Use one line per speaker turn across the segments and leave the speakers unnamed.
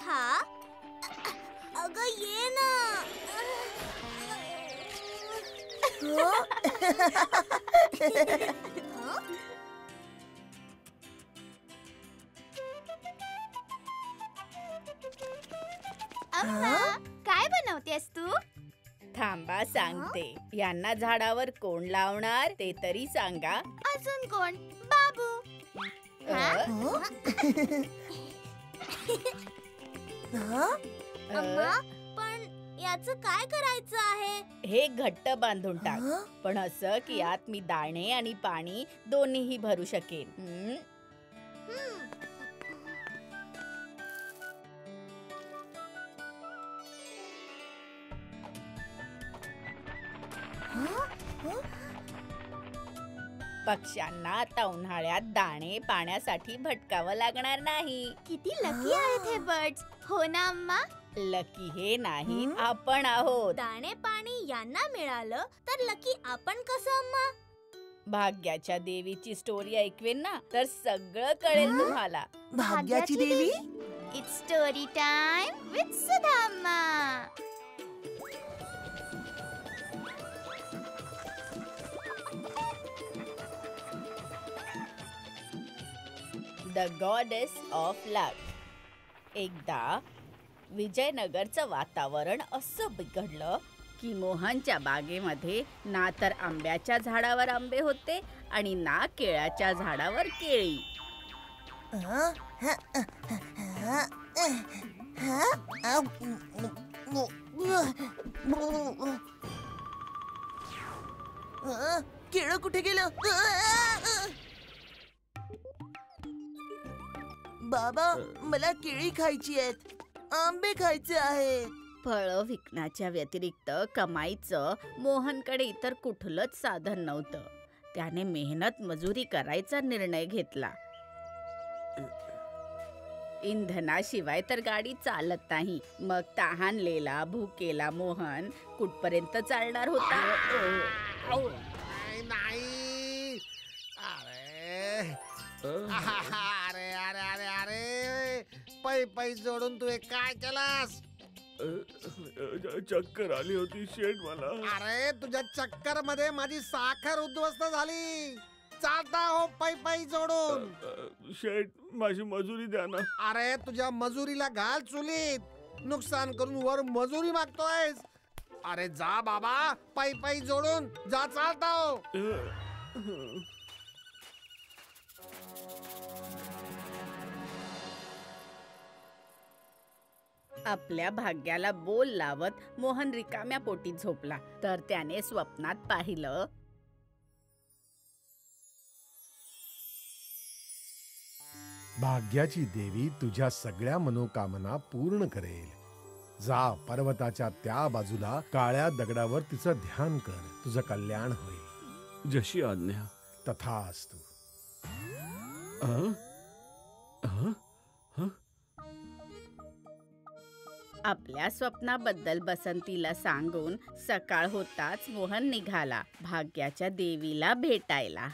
खा. अगं ये ना.
अम्मा, काय बनवतेस तू?
थांबा सांगते. यांना झाडावर कोण लावणार ते तरी सांगा.
अजून कोण? बाबू.
अम्मा, पण याचं काय करायचं आहे?
हे घट्ट बांधून टाक, पण असं की यात मी दाणे आणि पाणी दोन्हीही भरू शकेन. पक्ष्यांना आता उन्हाळ्यात दाणे पाण्यासाठी भटकावं लागणार नाही.
किती लकी आहेत हे बर्ड्स. हो ना अम्मा?
लकी हे नाही, आपण आहोत.
दाणे पाणी यांना मिळालं तर लकी आपण कसं अम्मा?
भाग्याच्या देवीची स्टोरी ऐकवेन ना तर सगळं कळेल तुम्हाला.
भाग्याची देवी?
It's story time with Sudha Amma.
The goddess of luck. एकदा विजयनगरचं वातावरण असं बिघडलं की मोहनच्या बागेमध्ये ना तर आंब्याच्या झाडावर आंबे होते आणि ना केळाच्या झाडावर केळी.
केळं कुठे गेलं? बाबा, मला केळी खायची आहेत, आंबे खायचे आहेत.
फळं विकण्याच्या व्यतिरिक्त कमाईचं मोहनकडे इतर कुठलंच साधन नव्हतं. त्याने मेहनत मजुरी करायचा निर्णय घेतला. इंधनाशिवाय तर गाडी चालत नाही. मग तहानलेला भुकेला मोहन कुठपर्यंत चालणार होता?
नाही. अरे अरे अरे अरे पै पै जोडून तू हे काय केलास?
चक्कर आली होती शेठ मला.
अरे तुझ्या चक्कर मध्ये माझी साखर उद्ध्वस्त झाली. चालता हो पै पै जोडून.
शेठ माझी मजुरी द्या ना.
अरे तुझ्या मजुरीला घाल चुलीत. नुकसान करून वर मजुरी मागतोयस. अरे जा बाबा, पै पै जोडून जा, चालता हो.
आपल्या भाग्याला बोल लावत मोहन रिकाम्या पोटी झोपला तर त्याने स्वप्नात पाहिलं,
भाग्याची देवी तुझ्या सगळ्या मनोकामना पूर्ण करेल. जा पर्वताच्या त्या बाजूला काळ्या दगडावर तिचं ध्यान कर. तुझं कल्याण होईल.
जशी आज्ञा.
तथास्तु.
आपल्या स्वप्नाबद्दल बसंतीला सांगून सकाळ होताच मोहन निघाला भाग्याच्या देवीला भेटायला.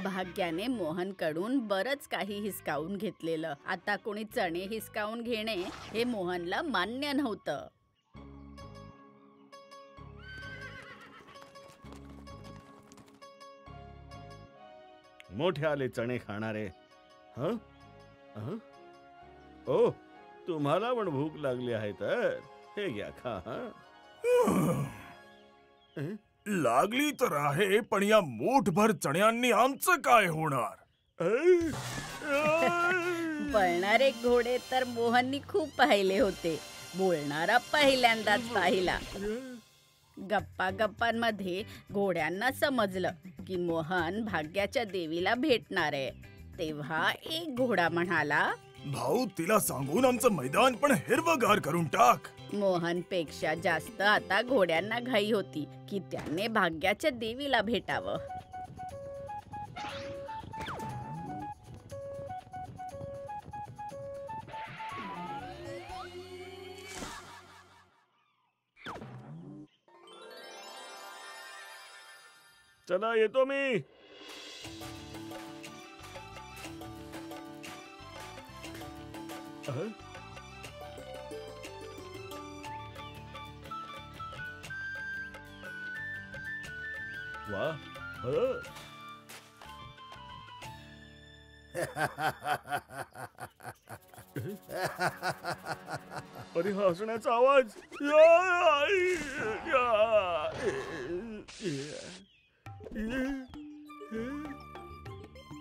भाग्याने मोहनकडून बरंच काही हिसकावून घेतलेलं. आता कोणी चणे हिसकावून घेणे हे मोहनला मान्य नव्हतं.
मोठे आले चणे खाणारे. ओ, तुम्हाला पण भूक लागली आहे तर हे घ्या, खा.
लागली तर आहे, पण या मूठभर चण्यांनी आमचं काय होणार?
पळणारे घोडे तर मोहननी खूप पाहिले होते. बोलणारा पहिल्यांदाच पाहिला. गप्पा गप्पांमध्ये घोड्यांना समजलं की मोहन भाग्याच्या देवीला भेटणार आहे. तेव्हा एक घोडा म्हणाला,
भाऊ, तिला सांगून आमचं मैदान पण हिरवगार करून टाक.
मोहनपेक्षा जास्त आता घोड्यांना घाई होती की त्याने भाग्याच्या देवीला भेटावं.
चला येतो मी. अहं? वा. हं. अरे हसण्याचा आवाज.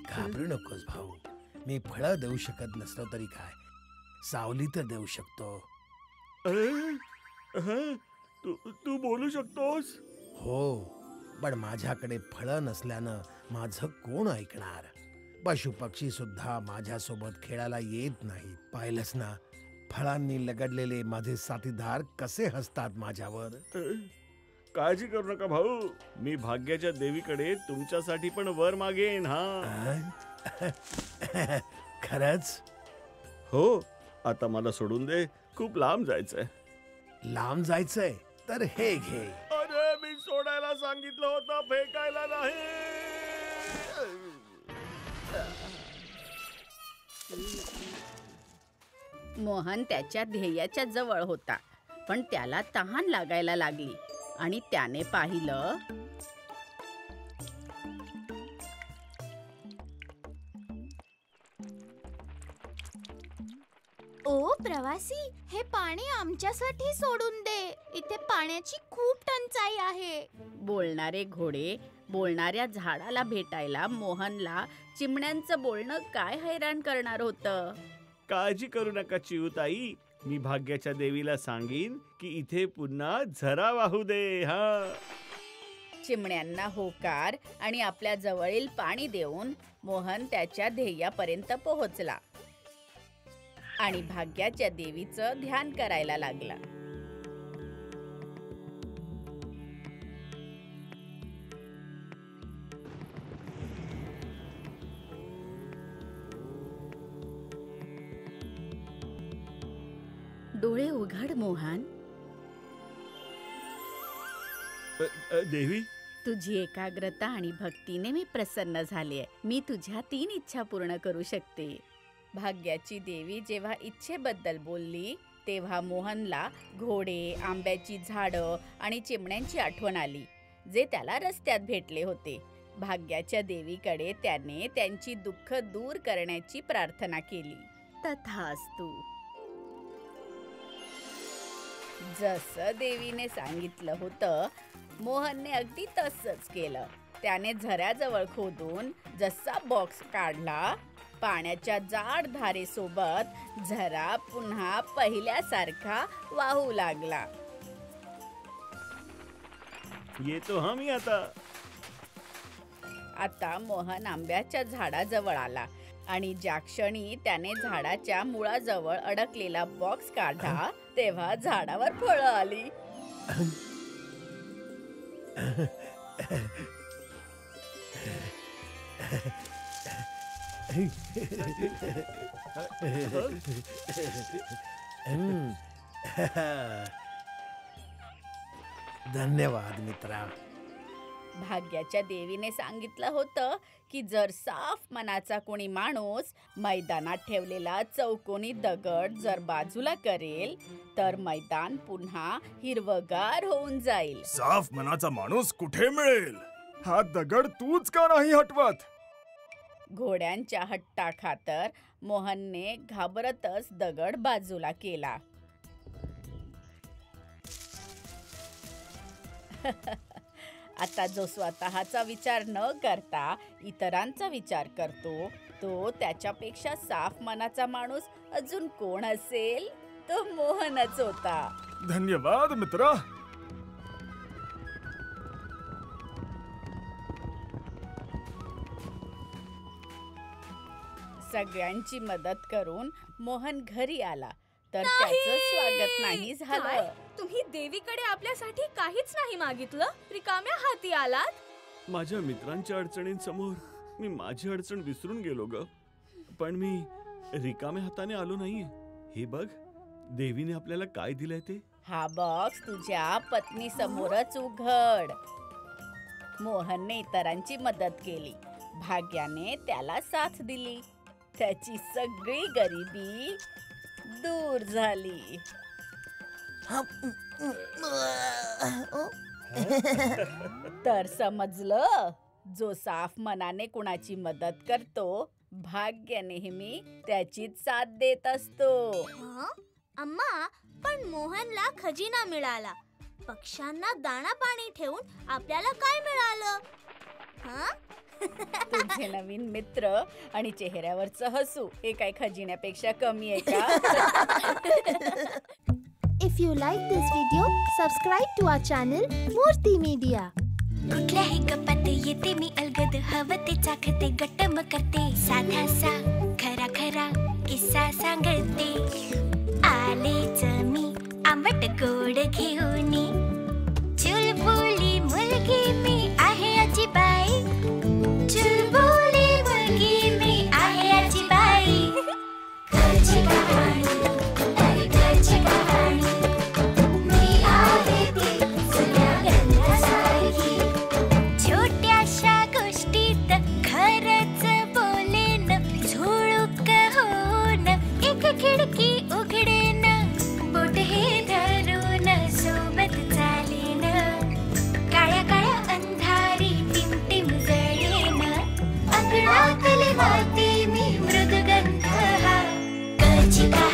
घाबरू नकोस भाऊ. मी फळं देऊ शकत नसलो तरी काय, सावली तर देऊ शकतो.
तू बोलू शकतोस?
हो, पण माझ्याकडे फळं नसल्यानं माझं कोण ऐकणार? पशु पक्षी सुद्धा माझ्यासोबत खेळायला येत नाहीत. पाहिलंस ना, फळांनी लगडलेले माझे साथीदार कसे हसतात माझ्यावर.
काळजी करू नका भाऊ, मी भाग्याच्या देवीकडे तुमच्यासाठी पण वर मागेन. हा.
खरंच?
हो, आता मला सोडून दे, खूप लांब जायचंय.
लांब जायचंय तर हे घे.
अरे मी सोडायला सांगितलं होतं, फेकायला नाही.
मोहन त्याच्या ध्येयाच्या जवळ होता, पण त्याला तहान लागायला लागली आणि त्याने पाहिलं
ओ प्रवासी, हे पाणी आमच्यासाठी सोडून दे. इथे पाण्याची खूप टंचाई आहे.
बोलणारे घोडे बोलणाऱ्या झाडाला भेटायला मोहनला चिमण्यांचं बोलणं काय हैराण करणार होतं.
काळजी करू नका चिऊताई, मी भाग्याच्या देवीला सांगीन की इथे पुन्हा झरा वाहू दे. हा.
चिमण्यांना होकार आणि आपल्या जवळील पाणी देऊन मोहन त्याच्या ध्येयापर्यंत पोहोचला आणि भाग्याच्या देवीचं ध्यान करायला लागला. डोळे उघड मोहन.
देवी,
तुझी एकाग्रता आणि भक्तीने मी प्रसन्न झाले. मी तुझ्या 3 इच्छा पूर्ण करू शकते. भाग्याची देवी जेव्हा इच्छेबद्दल बोलली तेव्हा मोहनला घोडे, आंब्याची झाडं आणि चिमण्यांची आठवण आली, जे त्याला रस्त्यात भेटले होते. भाग्याच्या देवीकडे त्याने त्यांची दुःख दूर करण्याची प्रार्थना केली. तथास्तु. जसं देवीने सांगितलं होतं, मोहनने अगदी तसंच केलं. त्याने झऱ्याजवळ खोदून जसा बॉक्स काढला, पाण्याच्या जाड धारेसोबत झरा पुन्हा पहिल्यासारखा वाहू लागला.
येतो हा मी आता.
आता मोहन आंब्याच्या झाडाजवळ आला आणि ज्या क्षणी त्याने झाडाच्या मुळाजवळ अडकलेला बॉक्स काढला तेव्हा झाडावर फळं आली.
धन्यवाद मित्रा.
भाग्याच्या देवीने सांगितलं होतं की जर साफ मनाचा कोणी माणूस मैदानात ठेवलेला चौकोनी दगड जर बाजूला करेल तर मैदान पुन्हा हिरवगार होऊन जाईल.
साफ मनाचा माणूस कुठे मिळेल? हा दगड तूच का नाही हटवत?
घोड्यांच्या हट्टाखातर मोहनने घाबरतच दगड बाजूला केला. आता जो स्वतःचा विचार न करता इतरांचा विचार करतो, तो त्याच्यापेक्षा साफ मनाचा माणूस अजून कोण असेल? तो मोहनच होता.
धन्यवाद मित्रा.
सगळ्यांची मदत करून मोहन घरी आला तर त्याचं स्वागत नाही
काय?
झालं.
तुम्ही देवीकडे आपल्यासाठी काहीच नाही मागितलं, रिकाम्या हाती आलात.
माझ्या मित्रांच्या अडचणींसमोर मी माझी अडचण विसरून गेलो ग. पण मी रिकाम्या हाताने आलो नाहीये. हे बघ, देवीने आपल्याला काय दिलंय ते.
हा बॉक्स तुझ्या पत्नी समोरच उघड. मोहनने इतरांची मदत केली. भाग्याने त्याला साथ दिली. त्याची सगळी गरिबी दूर झाली. तर समजलं, जो साफ मनाने कुणाची मदत करतो भाग्य नेहमी त्याचीच साथ देत असतो.
हं? अम्मा, पण मोहनला खजिना मिळाला. पक्ष्यांना दाणा पाणी ठेवून आपल्याला काय मिळालं? हं?
तुझे नवीन मित्र आणि चेहऱ्यावरचं हसू हे काय खजिन्यापेक्षा कमी आहे का?
If you like this video, subscribe to our channel Murthy Media.
कुठल्याही गप्पात येते मी अलगद, हवं ते चाखते, गट्टम करते, साधा सा खरा खरा किस्सा सांगते. आलेच मी आंबट गोड घेऊनी, चुलबुली मुलगी मी आहे आजी बाई. चुलबुली मुलगी मी आहे आजी बाई. घरची कहाणी, अरे घरची कहाणी, मी आहे ती जुन्या गंधासारखी. छोट्याशा गोष्टीत खरंच बोलेन, झुळूक होऊन एक खिडकी उघडेन. बोट हे धरून सोबत चालेन, काळ्या काळ्या अंधारी टिमटिम जळेन. अंगणातली माती मी मृदुगंध हा. घरची कहाणी.